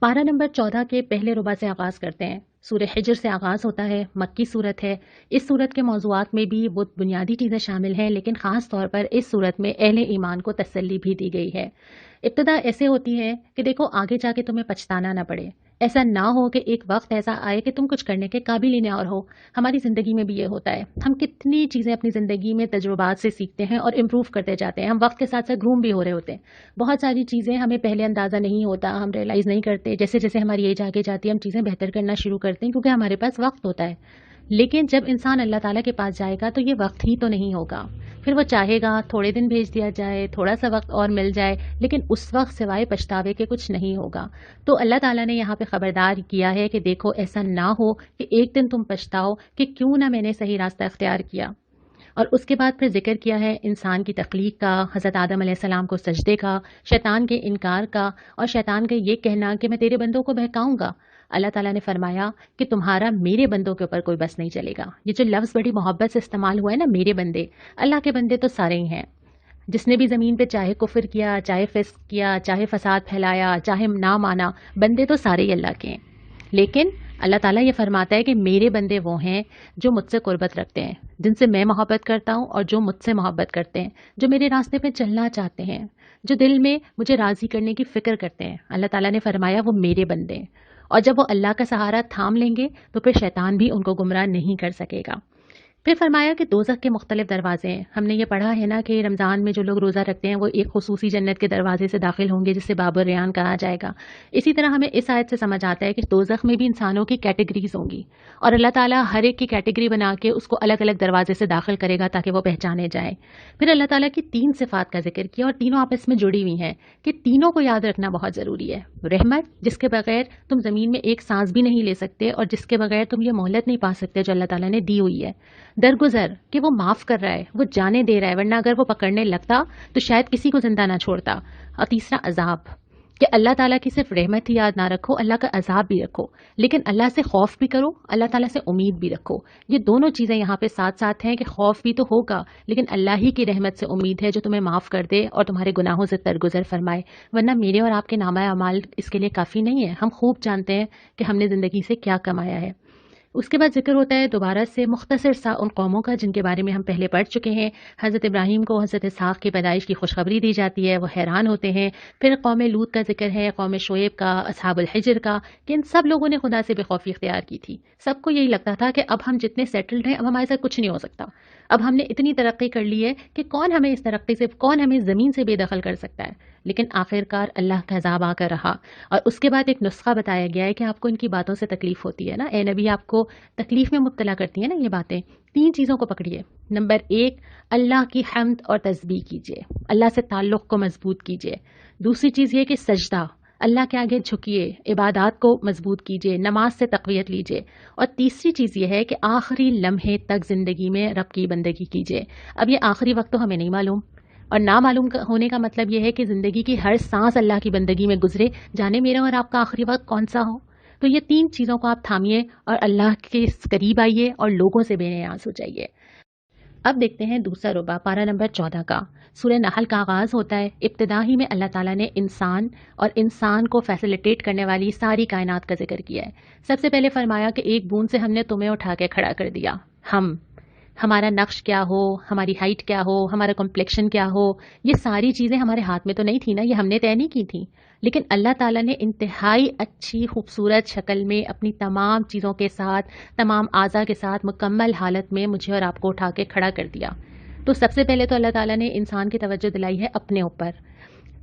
پارہ نمبر 14 کے پہلے ربع سے آغاز کرتے ہیں۔ سورہ حجر سے آغاز ہوتا ہے، مکی صورت ہے۔ اس صورت کے موضوعات میں بھی وہ بنیادی چیزیں شامل ہیں، لیکن خاص طور پر اس صورت میں اہل ایمان کو تسلی بھی دی گئی ہے۔ ابتدا ایسے ہوتی ہے کہ دیکھو آگے جا کے تمہیں پچھتانا نہ پڑے، ایسا نہ ہو کہ ایک وقت ایسا آئے کہ تم کچھ کرنے کے قابل ہی نہ اور ہو۔ ہماری زندگی میں بھی یہ ہوتا ہے، ہم کتنی چیزیں اپنی زندگی میں تجربات سے سیکھتے ہیں اور امپروو کرتے جاتے ہیں، ہم وقت کے ساتھ ساتھ گروم بھی ہو رہے ہوتے ہیں۔ بہت ساری چیزیں ہمیں پہلے اندازہ نہیں ہوتا، ہم ریئلائز نہیں کرتے، جیسے جیسے ہماری ایج آگے جاتی ہے ہم چیزیں بہتر کرنا شروع کرتے ہیں کیونکہ ہمارے پاس وقت ہوتا ہے۔ لیکن جب انسان اللہ تعالیٰ کے پاس جائے گا تو یہ وقت ہی تو نہیں ہوگا، پھر وہ چاہے گا تھوڑے دن بھیج دیا جائے، تھوڑا سا وقت اور مل جائے، لیکن اس وقت سوائے پچھتاوے کے کچھ نہیں ہوگا۔ تو اللہ تعالیٰ نے یہاں پہ خبردار کیا ہے کہ دیکھو ایسا نہ ہو کہ ایک دن تم پچھتاؤ کہ کیوں نہ میں نے صحیح راستہ اختیار کیا۔ اور اس کے بعد پھر ذکر کیا ہے انسان کی تخلیق کا، حضرت آدم علیہ السلام کو سجدے کا، شیطان کے انکار کا، اور شیطان کا یہ کہنا کہ میں تیرے بندوں کو بہکاؤں گا۔ اللہ تعالیٰ نے فرمایا کہ تمہارا میرے بندوں کے اوپر کوئی بس نہیں چلے گا۔ یہ جو لفظ بڑی محبت سے استعمال ہوا ہے نا، میرے بندے، اللہ کے بندے تو سارے ہی ہیں۔ جس نے بھی زمین پہ چاہے کفر کیا، چاہے فسق کیا، چاہے فساد پھیلایا، چاہے نہ مانا، بندے تو سارے ہی اللہ کے ہیں۔ لیکن اللہ تعالیٰ یہ فرماتا ہے کہ میرے بندے وہ ہیں جو مجھ سے قربت رکھتے ہیں، جن سے میں محبت کرتا ہوں اور جو مجھ سے محبت کرتے ہیں، جو میرے راستے پہ چلنا چاہتے ہیں، جو دل میں مجھے راضی کرنے کی فکر کرتے ہیں۔ اللہ تعالیٰ نے فرمایا وہ میرے بندے ہیں، اور جب وہ اللہ کا سہارا تھام لیں گے تو پھر شیطان بھی ان کو گمراہ نہیں کر سکے گا۔ پھر فرمایا کہ دوزخ کے مختلف دروازے ہیں۔ ہم نے یہ پڑھا ہے نا کہ رمضان میں جو لوگ روزہ رکھتے ہیں وہ ایک خصوصی جنت کے دروازے سے داخل ہوں گے جسے باب الریان کہا جائے گا۔ اسی طرح ہمیں اس آیت سے سمجھ آتا ہے کہ دوزخ میں بھی انسانوں کی کیٹیگریز ہوں گی، اور اللہ تعالیٰ ہر ایک کی کیٹیگری بنا کے اس کو الگ الگ دروازے سے داخل کرے گا تاکہ وہ پہچانے جائیں۔ پھر اللہ تعالیٰ کی 3 صفات کا ذکر کیا، اور تینوں آپس میں جڑی ہوئی ہیں کہ تینوں کو یاد رکھنا بہت ضروری ہے۔ رحمت، جس کے بغیر تم زمین میں ایک سانس بھی نہیں لے سکتے، اور جس کے بغیر تم یہ مہلت نہیں پا سکتے جو اللہ تعالیٰ نے دی ہوئی ہے۔ درگزر، کہ وہ معاف کر رہا ہے، وہ جانے دے رہا ہے، ورنہ اگر وہ پکڑنے لگتا تو شاید کسی کو زندہ نہ چھوڑتا۔ اور تیسرا عذاب، کہ اللہ تعالیٰ کی صرف رحمت ہی یاد نہ رکھو، اللہ کا عذاب بھی رکھو، لیکن اللہ سے خوف بھی کرو، اللہ تعالیٰ سے امید بھی رکھو۔ یہ دونوں چیزیں یہاں پہ ساتھ ساتھ ہیں کہ خوف بھی تو ہوگا، لیکن اللہ ہی کی رحمت سے امید ہے جو تمہیں معاف کر دے اور تمہارے گناہوں سے درگزر فرمائے، ورنہ میرے اور آپ کے نامہ اعمال اس کے لیے کافی نہیں ہے۔ ہم خوب جانتے ہیں کہ ہم نے زندگی سے کیا کمایا ہے۔ اس کے بعد ذکر ہوتا ہے دوبارہ سے مختصر سا ان قوموں کا جن کے بارے میں ہم پہلے پڑھ چکے ہیں۔ حضرت ابراہیم کو حضرت اسحاق کی پیدائش کی خوشخبری دی جاتی ہے، وہ حیران ہوتے ہیں۔ پھر قوم لوط کا ذکر ہے، قوم شعیب کا، اصحاب الحجر کا، کہ ان سب لوگوں نے خدا سے بے خوفی اختیار کی تھی۔ سب کو یہی لگتا تھا کہ اب ہم جتنے سیٹلڈ ہیں اب ہمارے ساتھ کچھ نہیں ہو سکتا، اب ہم نے اتنی ترقی کر لی ہے کہ کون ہمیں اس ترقی سے، کون ہمیں زمین سے بے دخل کر سکتا ہے۔ لیکن آخرکار اللہ کا عذاب آ کر رہا، اور اس کے بعد ایک نسخہ بتایا گیا ہے کہ آپ کو ان کی باتوں سے تکلیف ہوتی ہے نا، اے نبی آپ کو تکلیف میں مبتلا کرتی ہیں نا یہ باتیں، 3 چیزوں کو پکڑیے۔ نمبر 1، اللہ کی حمد اور تسبیح کیجیے، اللہ سے تعلق کو مضبوط کیجیے۔ دوسری چیز یہ کہ سجدہ، اللہ کے آگے جھکیے، عبادات کو مضبوط کیجیے، نماز سے تقویت لیجیے۔ اور تیسری چیز یہ ہے کہ آخری لمحے تک زندگی میں رب کی بندگی کیجیے۔ اب یہ آخری وقت تو ہمیں نہیں معلوم، اور نہ معلوم ہونے کا مطلب یہ ہے کہ زندگی کی ہر سانس اللہ کی بندگی میں گزرے، جانے میرا اور آپ کا آخری وقت کون سا ہو۔ تو یہ 3 چیزوں کو آپ تھامیے اور اللہ کے قریب آئیے اور لوگوں سے بے نیاز ہو جائیے۔ اب دیکھتے ہیں دوسرا ربع، پارہ نمبر 14 کا۔ سورہ نحل کا آغاز ہوتا ہے۔ ابتدا ہی میں اللہ تعالیٰ نے انسان اور انسان کو فیسیلیٹیٹ کرنے والی ساری کائنات کا ذکر کیا ہے۔ سب سے پہلے فرمایا کہ ایک بوند سے ہم نے تمہیں اٹھا کے کھڑا کر دیا۔ ہمارا نقش کیا ہو، ہماری ہائٹ کیا ہو، ہمارا کمپلیکشن کیا ہو، یہ ساری چیزیں ہمارے ہاتھ میں تو نہیں تھی نا، یہ ہم نے طے نہیں کی تھی، لیکن اللہ تعالیٰ نے انتہائی اچھی خوبصورت شکل میں اپنی تمام چیزوں کے ساتھ، تمام اعضاء کے ساتھ مکمل حالت میں مجھے اور آپ کو اٹھا کے کھڑا کر دیا۔ تو سب سے پہلے تو اللہ تعالیٰ نے انسان کی توجہ دلائی ہے اپنے اوپر،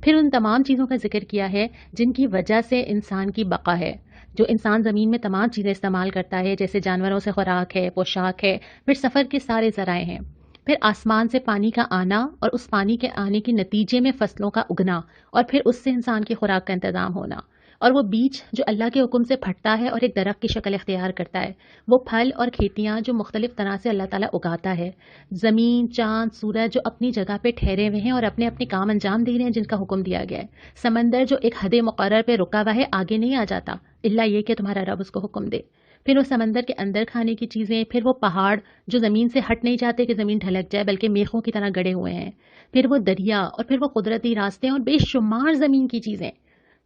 پھر ان تمام چیزوں کا ذکر کیا ہے جن کی وجہ سے انسان کی بقا ہے، جو انسان زمین میں تمام چیزیں استعمال کرتا ہے، جیسے جانوروں سے خوراک ہے، پوشاک ہے، پھر سفر کے سارے ذرائع ہیں، پھر آسمان سے پانی کا آنا اور اس پانی کے آنے کے نتیجے میں فصلوں کا اگنا، اور پھر اس سے انسان کی خوراک کا انتظام ہونا، اور وہ بیج جو اللہ کے حکم سے پھٹتا ہے اور ایک درخت کی شکل اختیار کرتا ہے، وہ پھل اور کھیتیاں جو مختلف طرح سے اللہ تعالیٰ اگاتا ہے، زمین، چاند، سورج جو اپنی جگہ پہ ٹھہرے ہوئے ہیں اور اپنے اپنے کام انجام دے رہے ہیں جن کا حکم دیا گیا ہے، سمندر جو ایک حد مقرر پہ رکا ہوا ہے، آگے نہیں آ جاتا الا یہ کہ تمہارا رب اس کو حکم دے، پھر وہ سمندر کے اندر کھانے کی چیزیں، پھر وہ پہاڑ جو زمین سے ہٹ نہیں جاتے کہ زمین ڈھلک جائے بلکہ میخوں کی طرح گڑے ہوئے ہیں، پھر وہ دریا، اور پھر وہ قدرتی راستے اور بے شمار زمین کی چیزیں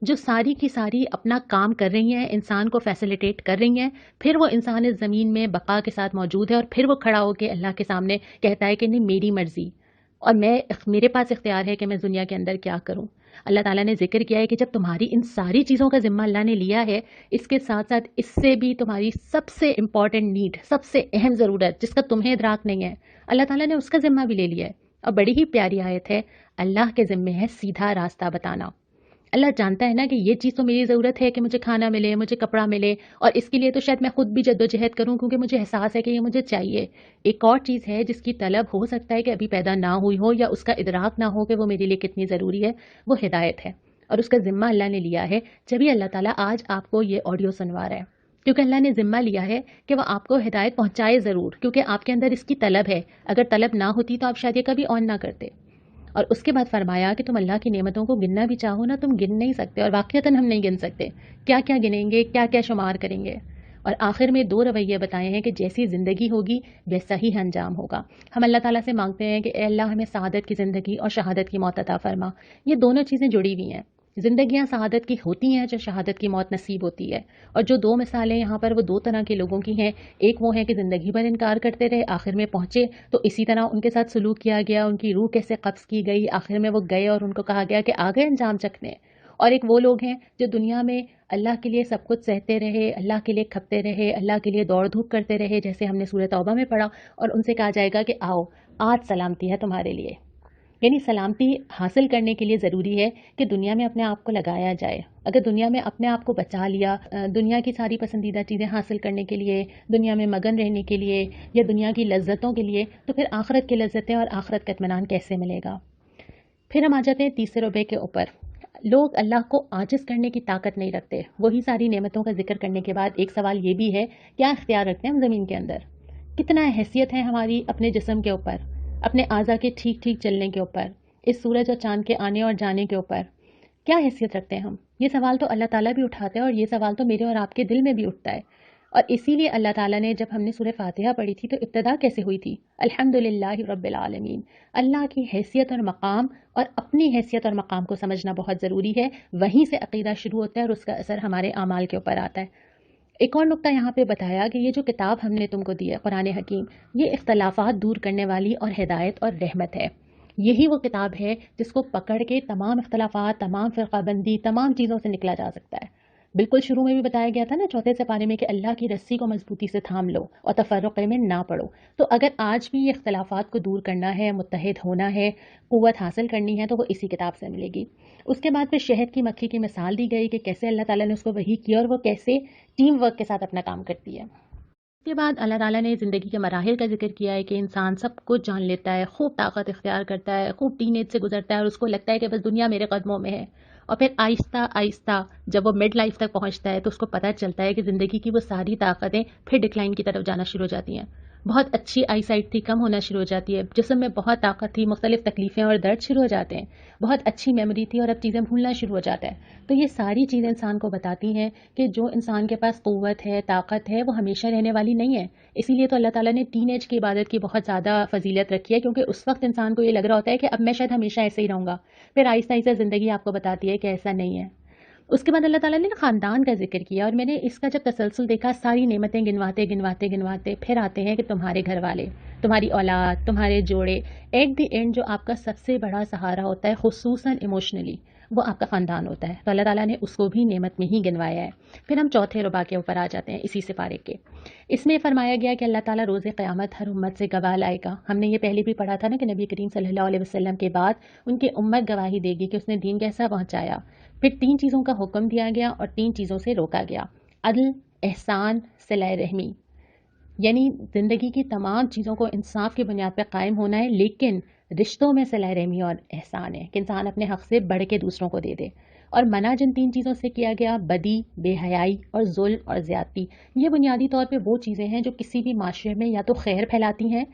جو ساری کی ساری اپنا کام کر رہی ہیں، انسان کو فیسیلیٹیٹ کر رہی ہیں، پھر وہ انسان اس زمین میں بقا کے ساتھ موجود ہے اور پھر وہ کھڑا ہو کے اللہ کے سامنے کہتا ہے کہ نہیں میری مرضی اور میرے پاس اختیار ہے کہ میں دنیا کے اندر کیا کروں۔ اللہ تعالیٰ نے ذکر کیا ہے کہ جب تمہاری ان ساری چیزوں کا ذمہ اللہ نے لیا ہے، اس کے ساتھ ساتھ اس سے بھی تمہاری سب سے امپورٹنٹ نیڈ، سب سے اہم ضرورت جس کا تمہیں ادراک نہیں ہے، اللہ تعالیٰ نے اس کا ذمہ بھی لے لیا ہے۔ اور بڑی ہی پیاری آیت ہے، اللہ کے ذمے ہے سیدھا راستہ بتانا۔ اللہ جانتا ہے نا کہ یہ چیز تو میری ضرورت ہے کہ مجھے کھانا ملے، مجھے کپڑا ملے، اور اس کے لیے تو شاید میں خود بھی جدوجہد کروں کیونکہ مجھے احساس ہے کہ یہ مجھے چاہیے۔ ایک اور چیز ہے جس کی طلب ہو سکتا ہے کہ ابھی پیدا نہ ہوئی ہو یا اس کا ادراک نہ ہو کہ وہ میرے لیے کتنی ضروری ہے، وہ ہدایت ہے، اور اس کا ذمہ اللہ نے لیا ہے۔ جبھی اللہ تعالیٰ آج آپ کو یہ آڈیو سنوا رہا ہے، کیونکہ اللہ نے ذمہ لیا ہے کہ وہ آپ کو ہدایت پہنچائے ضرور، کیونکہ آپ کے اندر اس کی طلب ہے۔ اگر طلب نہ ہوتی تو آپ شاید یہ کبھی آن نہ کرتے۔ اور اس کے بعد فرمایا کہ تم اللہ کی نعمتوں کو گننا بھی چاہو نا، تم گن نہیں سکتے، اور واقعتاً ہم نہیں گن سکتے، کیا کیا گنیں گے، کیا کیا شمار کریں گے۔ اور آخر میں 2 رویے بتائے ہیں کہ جیسی زندگی ہوگی ویسا ہی انجام ہوگا۔ ہم اللہ تعالیٰ سے مانگتے ہیں کہ اے اللہ ہمیں سعادت کی زندگی اور شہادت کی موت عطا فرما۔ یہ دونوں چیزیں جڑی ہوئی ہیں، زندگیاں سعادت کی ہوتی ہیں جو شہادت کی موت نصیب ہوتی ہے۔ اور جو 2 مثالیں یہاں پر وہ 2 طرح کے لوگوں کی ہیں، ایک وہ ہیں کہ زندگی بھر انکار کرتے رہے، آخر میں پہنچے تو اسی طرح ان کے ساتھ سلوک کیا گیا، ان کی روح کیسے قبض کی گئی، آخر میں وہ گئے اور ان کو کہا گیا کہ آگے انجام چکھنے۔ اور ایک وہ لوگ ہیں جو دنیا میں اللہ کے لیے سب کچھ سہتے رہے، اللہ کے لیے کھپتے رہے، اللہ کے لیے دوڑ دھوپ کرتے رہے، جیسے ہم نے سورہ توبہ میں پڑھا، اور ان سے کہا جائے گا کہ آؤ آج سلامتی ہے تمہارے لیے۔ یعنی سلامتی حاصل کرنے کے لیے ضروری ہے کہ دنیا میں اپنے آپ کو لگایا جائے۔ اگر دنیا میں اپنے آپ کو بچا لیا، دنیا کی ساری پسندیدہ چیزیں حاصل کرنے کے لیے، دنیا میں مگن رہنے کے لیے یا دنیا کی لذتوں کے لیے، تو پھر آخرت کی لذتیں اور آخرت کا اطمینان کیسے ملے گا؟ پھر ہم آ جاتے ہیں تیسرے ربع کے اوپر۔ لوگ اللہ کو عاجز کرنے کی طاقت نہیں رکھتے۔ وہی ساری نعمتوں کا ذکر کرنے کے بعد ایک سوال یہ بھی ہے، کیا اختیار رکھتے ہیں ہم زمین کے اندر؟ کتنا حیثیت ہے ہماری اپنے جسم کے اوپر، اپنے اعضاء کے ٹھیک ٹھیک چلنے کے اوپر، اس سورج اور چاند کے آنے اور جانے کے اوپر کیا حیثیت رکھتے ہیں ہم؟ یہ سوال تو اللہ تعالیٰ بھی اٹھاتے ہیں، اور یہ سوال تو میرے اور آپ کے دل میں بھی اٹھتا ہے۔ اور اسی لیے اللہ تعالیٰ نے جب ہم نے سورہ فاتحہ پڑھی تھی تو ابتدا کیسے ہوئی تھی؟ الحمدللہ رب العالمین۔ اللہ کی حیثیت اور مقام اور اپنی حیثیت اور مقام کو سمجھنا بہت ضروری ہے، وہیں سے عقیدہ شروع ہوتا ہے اور اس کا اثر ہمارے اعمال کے اوپر آتا ہے۔ ایک اور نقطہ یہاں پہ بتایا کہ یہ جو کتاب ہم نے تم کو دی ہے قرآن حکیم، یہ اختلافات دور کرنے والی اور ہدایت اور رحمت ہے۔ یہی وہ کتاب ہے جس کو پکڑ کے تمام اختلافات، تمام فرقہ بندی، تمام چیزوں سے نکلا جا سکتا ہے۔ بالکل شروع میں بھی بتایا گیا تھا نا 4 سپارے میں کہ اللہ کی رسی کو مضبوطی سے تھام لو اور تفرقے میں نہ پڑو۔ تو اگر آج بھی یہ اختلافات کو دور کرنا ہے، متحد ہونا ہے، قوت حاصل کرنی ہے، تو وہ اسی کتاب سے ملے گی۔ اس کے بعد پھر شہد کی مکھی کی مثال دی گئی کہ کیسے اللہ تعالیٰ نے اس کو وحی کیا اور وہ کیسے ٹیم ورک کے ساتھ اپنا کام کرتی ہے۔ اس کے بعد اللہ تعالیٰ نے زندگی کے مراحل کا ذکر کیا ہے کہ انسان سب کچھ جان لیتا ہے، خوب طاقت اختیار کرتا ہے، خوب ٹین ایج سے گزرتا ہے اور اس کو لگتا ہے کہ بس دنیا میرے قدموں میں ہے، اور پھر آہستہ آہستہ جب وہ مڈ لائف تک پہنچتا ہے تو اس کو پتہ چلتا ہے کہ زندگی کی وہ ساری طاقتیں پھر ڈکلائن کی طرف جانا شروع ہو جاتی ہیں۔ بہت اچھی آئی سائٹ تھی، کم ہونا شروع ہو جاتی ہے، جسم میں بہت طاقت تھی، مختلف تکلیفیں اور درد شروع ہو جاتے ہیں، بہت اچھی میموری تھی اور اب چیزیں بھولنا شروع ہو جاتا ہے۔ تو یہ ساری چیزیں انسان کو بتاتی ہیں کہ جو انسان کے پاس قوت ہے، طاقت ہے، وہ ہمیشہ رہنے والی نہیں ہے۔ اسی لیے تو اللہ تعالیٰ نے ٹین ایج کی عبادت کی بہت زیادہ فضیلت رکھی ہے، کیونکہ اس وقت انسان کو یہ لگ رہا ہوتا ہے کہ اب میں شاید ہمیشہ ایسے ہی رہوں گا، پھر آہستہ آہستہ زندگی آپ کو بتاتی ہے کہ ایسا نہیں ہے۔ اس کے بعد اللہ تعالیٰ نے خاندان کا ذکر کیا، اور میں نے اس کا جب تسلسل دیکھا، ساری نعمتیں گنواتے پھر آتے ہیں کہ تمہارے گھر والے، تمہاری اولاد، تمہارے جوڑے، ایٹ دی اینڈ جو آپ کا سب سے بڑا سہارا ہوتا ہے خصوصاً ایموشنلی، وہ آپ کا خاندان ہوتا ہے۔ تو اللہ تعالیٰ نے اس کو بھی نعمت میں ہی گنوایا ہے۔ پھر ہم چوتھے ربع کے اوپر آ جاتے ہیں اسی سپارے کے۔ اس میں فرمایا گیا کہ اللہ تعالیٰ روز قیامت ہر امت سے گواہ لائے گا۔ ہم نے یہ پہلے بھی پڑھا تھا نا کہ نبی کریم صلی اللہ علیہ وسلم کے بعد ان کی امت گواہی دے گی کہ اس نے دین کیسا پہنچایا۔ پھر 3 چیزوں کا حکم دیا گیا اور 3 چیزوں سے روکا گیا: عدل، احسان، صلہ رحمی۔ یعنی زندگی کی تمام چیزوں کو انصاف کی بنیاد پر قائم ہونا ہے، لیکن رشتوں میں صلہ رحمی اور احسان ہے کہ انسان اپنے حق سے بڑھ کے دوسروں کو دے دے۔ اور منع جن 3 چیزوں سے کیا گیا: بدی، بے حیائی اور ظلم اور زیادتی۔ یہ بنیادی طور پہ وہ چیزیں ہیں جو کسی بھی معاشرے میں یا تو خیر پھیلاتی ہیں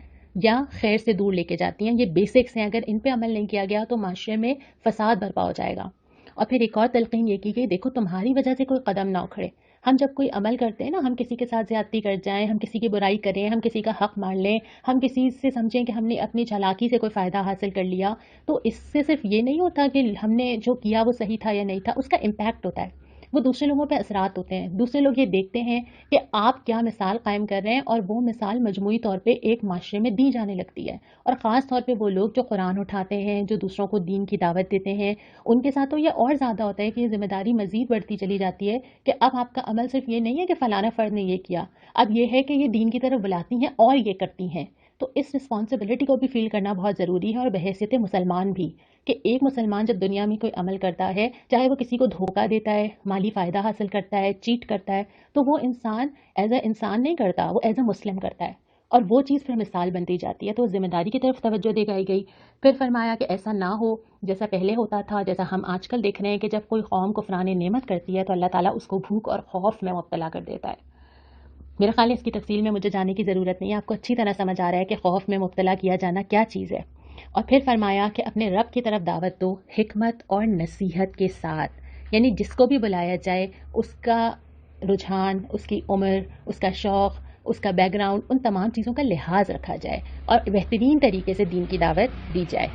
یا خیر سے دور لے کے جاتی ہیں۔ یہ بیسکس ہیں، اگر ان پہ عمل نہیں کیا گیا تو معاشرے میں فساد برپا ہو جائے گا۔ اور پھر ایک اور تلقین یہ کی گئی، دیکھو تمہاری وجہ سے کوئی قدم نہ اکھڑے. ہم جب کوئی عمل کرتے ہیں نا، ہم کسی کے ساتھ زیادتی کر جائیں، ہم کسی کی برائی کریں، ہم کسی کا حق مار لیں، ہم کسی سے سمجھیں کہ ہم نے اپنی چالاکی سے کوئی فائدہ حاصل کر لیا، تو اس سے صرف یہ نہیں ہوتا کہ ہم نے جو کیا وہ صحیح تھا یا نہیں تھا، اس کا امپیکٹ ہوتا ہے، وہ دوسرے لوگوں پہ اثرات ہوتے ہیں. دوسرے لوگ یہ دیکھتے ہیں کہ آپ کیا مثال قائم کر رہے ہیں، اور وہ مثال مجموعی طور پہ ایک معاشرے میں دی جانے لگتی ہے. اور خاص طور پہ وہ لوگ جو قرآن اٹھاتے ہیں، جو دوسروں کو دین کی دعوت دیتے ہیں، ان کے ساتھ تو یہ اور زیادہ ہوتا ہے کہ یہ ذمہ داری مزید بڑھتی چلی جاتی ہے کہ اب آپ کا عمل صرف یہ نہیں ہے کہ فلانا فرد نے یہ کیا، اب یہ ہے کہ یہ دین کی طرف بلاتی ہیں اور یہ کرتی ہیں. تو اس رسپانسبلٹی کو بھی فیل کرنا بہت ضروری ہے، اور بحیثیت مسلمان بھی، کہ ایک مسلمان جب دنیا میں کوئی عمل کرتا ہے، چاہے وہ کسی کو دھوکہ دیتا ہے، مالی فائدہ حاصل کرتا ہے، چیٹ کرتا ہے، تو وہ انسان ایز اے انسان نہیں کرتا، وہ ایز اے مسلم کرتا ہے، اور وہ چیز پھر مثال بنتی جاتی ہے. تو ذمہ داری کی طرف توجہ دکھائی گئی. پھر فرمایا کہ ایسا نہ ہو جیسا پہلے ہوتا تھا، جیسا ہم آج کل دیکھ رہے ہیں کہ جب کوئی قوم کفران نعمت کرتی ہے تو اللہ تعالیٰ اس کو بھوک اور خوف میں مبتلا کر دیتا ہے. میرا خیال ہے اس کی تفصیل میں مجھے جانے کی ضرورت نہیں ہے، آپ کو اچھی طرح سمجھ آ رہا ہے کہ خوف میں مبتلا کیا جانا کیا چیز ہے. اور پھر فرمایا کہ اپنے رب کی طرف دعوت دو حکمت اور نصیحت کے ساتھ، یعنی جس کو بھی بلایا جائے اس کا رجحان، اس کی عمر، اس کا شوق، اس کا بیک گراؤنڈ، ان تمام چیزوں کا لحاظ رکھا جائے اور بہترین طریقے سے دین کی دعوت دی جائے.